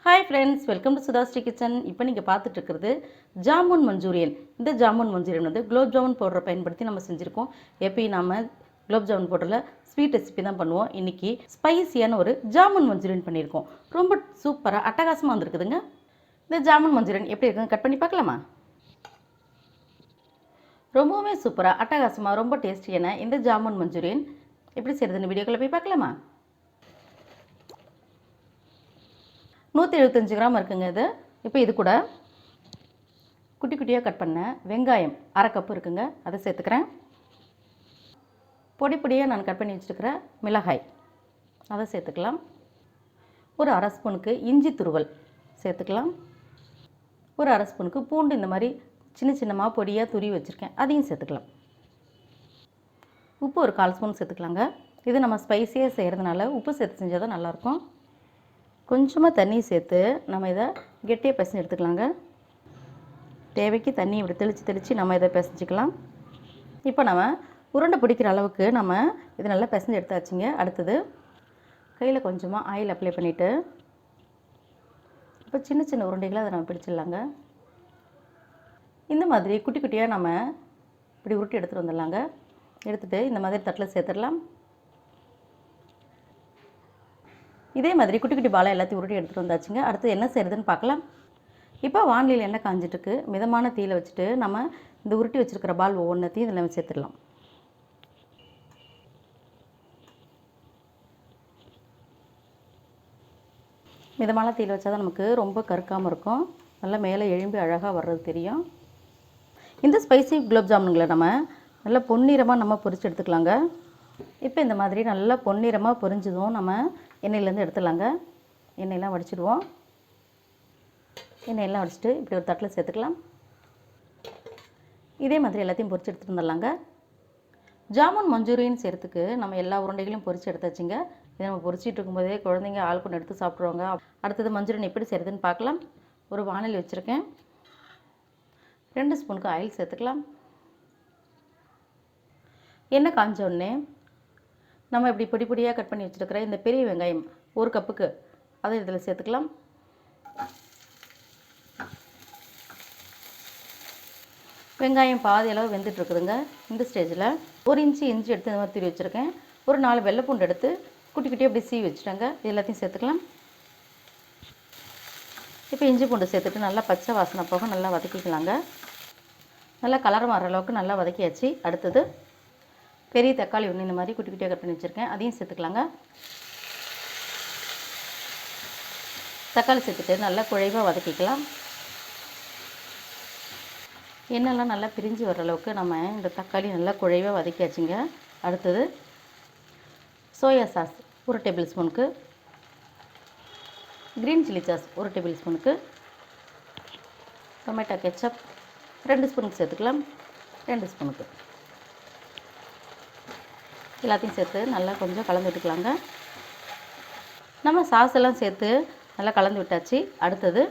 Hi friends, welcome to SudhaSri kitchen. இப்போ நீங்க பார்த்துட்டு இருக்கிறது ஜாமுன் மஞ்சூரியன். இந்த ஜாமுன் மஞ்சூரியன் வந்து குலாப் ஜாமுன் பவுடரை பயன்படுத்தி நம்ம செஞ்சிருக்கோம். எப்பயும் நாம குலாப் ஜாமுன் பவுடர்ல ஸ்வீட் ரெசிபி தான் பண்ணுவோம். இன்னைக்கு ஸ்பைசியான ஒரு ஜாமுன் மஞ்சூரியன் பண்ணியிருக்கோம். ரொம்ப சூப்பரா அட்டகாசமா வந்திருக்குதுங்க. இந்த ஜாமுன் மஞ்சூரியன் எப்படி இருக்குன்னு கட் பண்ணி பார்க்கலாமா? ரொம்பவே சூப்பரா அட்டகாசமா ரொம்ப டேஸ்டியான இந்த ஜாமுன் மஞ்சூரியன் எப்படி செய்யறதுன்னு வீடியோக்குள்ள போய் பார்க்கலாமா? 175 கிராம் இருக்குங்க இது. இப்போ இது கூட குட்டி குட்டியாக கட் பண்ண வெங்காயம் அரை கப்பு இருக்குங்க, அதை சேர்த்துக்கிறேன். பொடி பொடியாக நான் கட் பண்ணி வச்சுருக்கிற மிளகாய் அதை சேர்த்துக்கலாம். ஒரு அரை ஸ்பூனுக்கு இஞ்சி துருவல் சேர்த்துக்கலாம். ஒரு அரை ஸ்பூனுக்கு பூண்டு இந்த மாதிரி சின்ன சின்னமாக பொடியாக துருவி வச்சுருக்கேன், அதையும் சேர்த்துக்கலாம். உப்பு ஒரு 1/4 ஸ்பூன் சேர்த்துக்கலாங்க. இது நம்ம ஸ்பைஸியாக செய்கிறதுனால உப்பு சேர்த்து செஞ்சால் தான் நல்லாயிருக்கும். கொஞ்சமாக தண்ணி சேர்த்து நம்ம இதை கெட்டியாக பிசைஞ்சு எடுத்துக்கலாங்க. தேவைக்கு தண்ணி இப்படி தெளித்து நம்ம இதை பிசைஞ்சிக்கலாம். இப்போ நம்ம உருண்டை பிடிக்கிற அளவுக்கு நம்ம இதை நல்லா பிசைஞ்சு எடுத்தாச்சுங்க. அடுத்தது கையில் கொஞ்சமாக ஆயில் அப்ளை பண்ணிவிட்டு இப்போ சின்ன சின்ன உருண்டைகளை அதை நம்ம பிடிச்சிடலாங்க. இந்த மாதிரி குட்டி குட்டியாக நம்ம இப்படி உருட்டி எடுத்துகிட்டு வந்துடலாங்க. எடுத்துகிட்டு இந்த மாதிரி தட்டில் சேர்த்துடலாம். இதே மாதிரி குட்டி குட்டி பாலை எல்லாத்தையும் உருட்டி எடுத்துகிட்டு வந்தாச்சுங்க. அடுத்து என்ன செய்கிறதுன்னு பார்க்கலாம். இப்போ வானிலையில் எண்ணெய் காஞ்சிட்டுருக்கு. மிதமான தீயில் வச்சுட்டு நம்ம இந்த உருட்டி வச்சுருக்கிற பால் ஒவ்வொன்றத்தையும் இதில் நம்ம சேர்த்துடலாம். மிதமான தீயில் வச்சா தான் நமக்கு ரொம்ப கருக்காமல் இருக்கும். நல்லா மேலே எழும்பி அழகாக வர்றது தெரியும். இந்த ஸ்பைசி குலாப் ஜாமுன்களை நம்ம நல்லா பொன்னிறமாக நம்ம பொரித்து எடுத்துக்கலாங்க. இப்போ இந்த மாதிரி நல்லா பொன்னிறமாக பொரிஞ்சதும் நம்ம எண்ணெயிலேருந்து எடுத்துடலாங்க. எண்ணெயெல்லாம் வடிச்சிடுவோம். எண்ணெயெல்லாம் வடிச்சிட்டு இப்படி ஒரு தட்டில் சேர்த்துக்கலாம். இதே மாதிரி எல்லாத்தையும் பொரித்து எடுத்துகிட்டு வந்துடலாங்க. ஜாமுன் மஞ்சூரியன் செய்கிறதுக்கு நம்ம எல்லா உருண்டைகளையும் பொரித்து எடுத்தாச்சுங்க. இதை நம்ம பொரிச்சிட்டு இருக்கும்போதே குழந்தைங்க ஆள் கொண்டு எடுத்து சாப்பிட்ருவாங்க. அடுத்தது மஞ்சூரியன் எப்படி செய்கிறதுன்னு பார்க்கலாம். ஒரு வானல் வச்சுருக்கேன். 2 ஸ்பூனுக்கு ஆயில் சேர்த்துக்கலாம். எண்ணெய் காஞ்ச உடனே நம்ம இப்படி பொடி பொடியாக கட் பண்ணி வச்சுருக்கிற இந்த பெரிய வெங்காயம் 1 கப்புக்கு அதை இதில் சேர்த்துக்கலாம். வெங்காயம் பாதி அளவு வெந்துட்டுருக்குதுங்க. இந்த ஸ்டேஜில் 1 இன்ச்சு இஞ்சி எடுத்து இந்த மாதிரி தூவி வச்சுருக்கேன். ஒரு 4 வெள்ளைப்பூண்டு எடுத்து குட்டி குட்டியாக அப்படி சீவி வச்சுட்டாங்க. இது எல்லாத்தையும் சேர்த்துக்கலாம். இப்போ இஞ்சி பூண்டு சேர்த்துட்டு நல்லா பச்சை வாசனை போக நல்லா வதக்கிக்கலாங்க. நல்லா கலர் மாற அளவுக்கு நல்லா வதக்கியாச்சு. அடுத்தது பெரிய தக்காளி ஒன்று இந்த மாதிரி குட்டி குட்டியாக கட் பண்ணி வச்சுருக்கேன், அதையும் சேர்த்துக்கலாங்க. தக்காளி சேர்த்துட்டு நல்லா குழைவாக வதக்கிக்கலாம். எண்ணெய்லாம் நல்லா பிரிஞ்சு வர அளவுக்கு நம்ம இந்த தக்காளி நல்லா குழைவாக வதக்கியாச்சுங்க. அடுத்தது சோயா சாஸ் 1 டேபிள் ஸ்பூனுக்கு, க்ரீன் சில்லி சாஸ் 1 டேபிள் ஸ்பூனுக்கு, டொமேட்டோ கெச்சப் 2 ஸ்பூனுக்கு சேர்த்துக்கலாம். 2 ஸ்பூனுக்கு எல்லாத்தையும் சேர்த்து நல்லா கொஞ்சம் கலந்து விட்டுக்கலாங்க. நம்ம சாஸ் எல்லாம் சேர்த்து நல்லா கலந்து விட்டாச்சு. அடுத்தது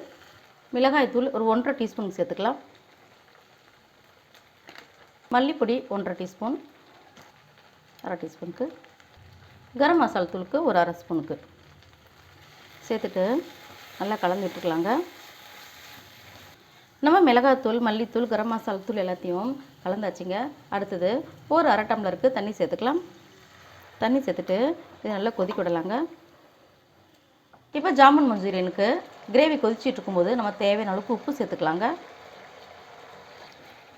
மிளகாய்த்தூள் ஒரு 1.5 டீஸ்பூன் சேர்த்துக்கலாம். மல்லிப்பொடி 1.5 டீஸ்பூன், 1/2 டீஸ்பூனுக்கு, கரம் மசாலா தூளுக்கு ஒரு 1/2 ஸ்பூனுக்கு சேர்த்துட்டு நல்லா கலந்து விட்டுக்கலாங்க. நம்ம மிளகாய்த்தூள், மல்லித்தூள், கரம் மசாலா தூள் எல்லாத்தையும் கலந்தாச்சுங்க. அடுத்தது ஒரு 1/2 டம்ளருக்கு தண்ணி சேர்த்துக்கலாம். தண்ணி சேர்த்துட்டு இது நல்லா கொதிக்க விடலாங்க. இப்போ ஜாமுன் மஞ்சூரியனுக்கு கிரேவி கொதிச்சிட்டு இருக்கும்போது நம்ம தேவையான அளவுக்கு உப்பு சேர்த்துக்கலாங்க.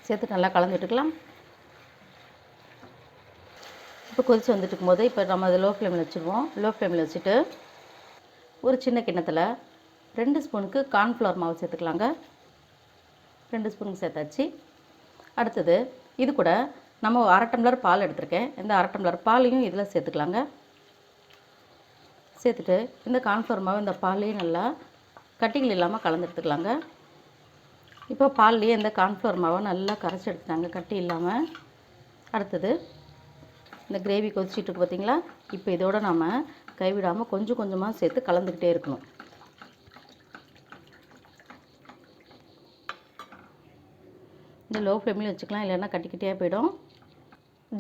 சேர்த்து நல்லா கலந்து விட்டுக்கலாம். இப்போ கொதித்து வந்துட்டு இருக்கும்போது இப்போ நம்ம அதை லோ ஃப்ளேமில் வச்சுருவோம். லோ ஃப்ளேமில் வச்சுட்டு ஒரு சின்ன கிண்ணத்தில் 2 ஸ்பூனுக்கு கார்ன்ஃப்ளவர் மாவு சேர்த்துக்கலாங்க. 2 ஸ்பூனுக்கு சேர்த்தாச்சு. அடுத்தது இது கூட நம்ம 1/2 டம்ளர் பால் எடுத்திருக்கேன். இந்த 1/2 டம்ளர் பாலையும் இதில் சேர்த்துக்கலாங்க. சேர்த்துட்டு இந்த கார்ன்ஃப்ளவர் மாவு இந்த பாலையும் நல்லா கட்டிகள் இல்லாமல் கலந்து எடுத்துக்கலாங்க. இப்போ பால்லையே இந்த கார்ன்ஃப்ளவர் மாவை நல்லா கரைச்சி எடுத்துட்டாங்க, கட்டி இல்லாமல். அடுத்தது இந்த கிரேவி கொதிச்சிட்டு இருக்கு பார்த்திங்களா. இப்போ இதோட நம்ம கைவிடாமல் கொஞ்சம் கொஞ்சமாக சேர்த்து கலந்துக்கிட்டே இருக்கணும். இந்த லோ ஃப்ளேம்லேயும் வச்சுக்கலாம், இல்லைன்னா கட்டிக்கிட்டே போயிடும்.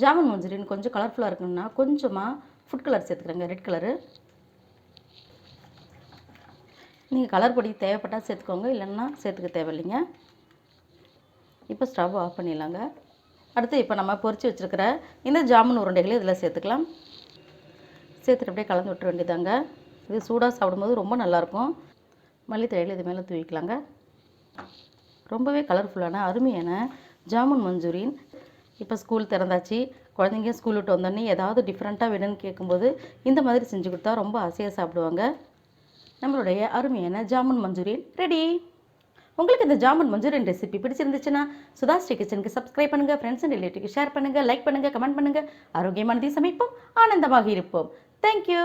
ஜாமுன் மஞ்சூரியன் கொஞ்சம் கலர்ஃபுல்லாக இருக்கணும்னா கொஞ்சமாக ஃபுட் கலர் சேர்த்துக்கிறேங்க, ரெட் கலரு. நீங்கள் கலர் பொடி தேவைப்பட்டால் சேர்த்துக்கோங்க, இல்லைன்னா சேர்த்துக்க தேவையில்லைங்க. இப்போ ஸ்டவ் ஆஃப் பண்ணிடலாங்க. அடுத்து இப்போ நம்ம பொரித்து வச்சுருக்கிற இந்த ஜாமுன் உருண்டைகளை இதில் சேர்த்துக்கலாம். சேர்த்துட்டு அப்படியே கலந்து விட்டுற வேண்டியதாங்க. இது சூடாக சாப்பிடும்போது ரொம்ப நல்லாயிருக்கும். மல்லித்தழையில் இது மேலே தூவிக்கலாங்க. ரொம்பவே கலர்ஃபுல்லான அருமையான ஜாமுன் மஞ்சூரியன். இப்போ ஸ்கூல் திறந்தாச்சு, குழந்தைங்க ஸ்கூல் விட்டு வந்தோடனே ஏதாவது டிஃப்ரெண்ட்டாக வேணும்னு கேட்கும்போது இந்த மாதிரி செஞ்சு கொடுத்தா ரொம்ப ஆசையாக சாப்பிடுவாங்க. நம்மளுடைய அருமையான ஜாமுன் மஞ்சூரியன் ரெடி. உங்களுக்கு இந்த ஜாமுன் மஞ்சூரியன் ரெசிபி பிடிச்சிருந்துச்சுன்னா சுதாஸ்ரீ கிச்சனுக்கு சப்ஸ்கிரைப் பண்ணுங்கள், ஃப்ரெண்ட்ஸ் அண்ட் ரிலேட்டிவ்க்கு ஷேர் பண்ணுங்கள், லைக் பண்ணுங்கள், கமெண்ட் பண்ணுங்கள். ஆரோக்கியமானதை சமைப்போம், ஆனந்தமாக இருப்போம். தேங்க்யூ.